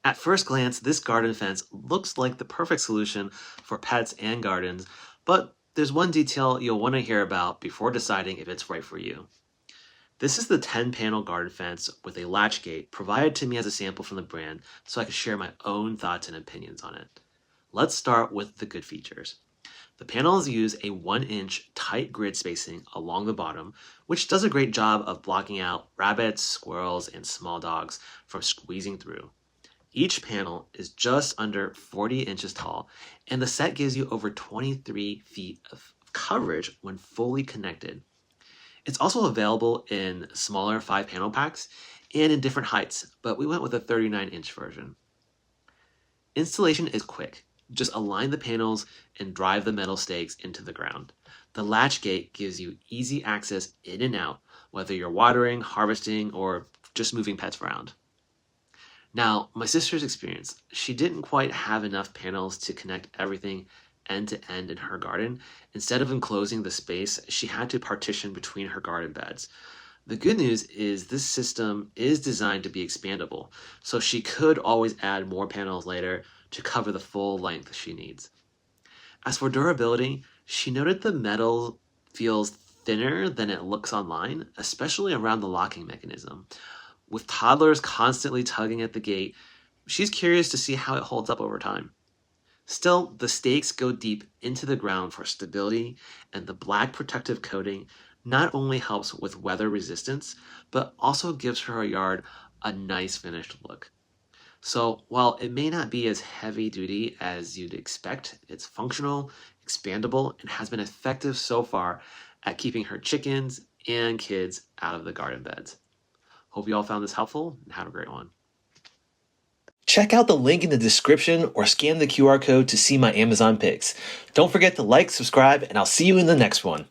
At first glance, this garden fence looks like the perfect solution for pets and gardens, but there's one detail you'll want to hear about before deciding if it's right for you. This is the 10-panel garden fence with a latch gate provided to me as a sample from the brand so I can share my own thoughts and opinions on it. Let's start with the good features. The panels use a 1-inch tight grid spacing along the bottom, which does a great job of blocking out rabbits, squirrels, and small dogs from squeezing through. Each panel is just under 40 inches tall, and the set gives you over 23 feet of coverage when fully connected. It's also available in smaller 5-panel packs and in different heights, but we went with a 39-inch version. Installation is quick. Just align the panels and drive the metal stakes into the ground. The latch gate gives you easy access in and out, whether you're watering, harvesting, or just moving pets around. Now, my sister's experience, she didn't quite have enough panels to connect everything end to end in her garden. Instead of enclosing the space, she had to partition between her garden beds. The good news is this system is designed to be expandable, so she could always add more panels later to cover the full length she needs. As for durability, she noted the metal feels thinner than it looks online, especially around the locking mechanism. With toddlers constantly tugging at the gate, she's curious to see how it holds up over time. Still, the stakes go deep into the ground for stability, and the black protective coating not only helps with weather resistance, but also gives her yard a nice finished look. So while it may not be as heavy duty as you'd expect, it's functional, expandable, and has been effective so far at keeping her chickens and kids out of the garden beds. Hope you all found this helpful and have a great one. Check out the link in the description or scan the QR code to see my Amazon picks. Don't forget to like, subscribe, and I'll see you in the next one.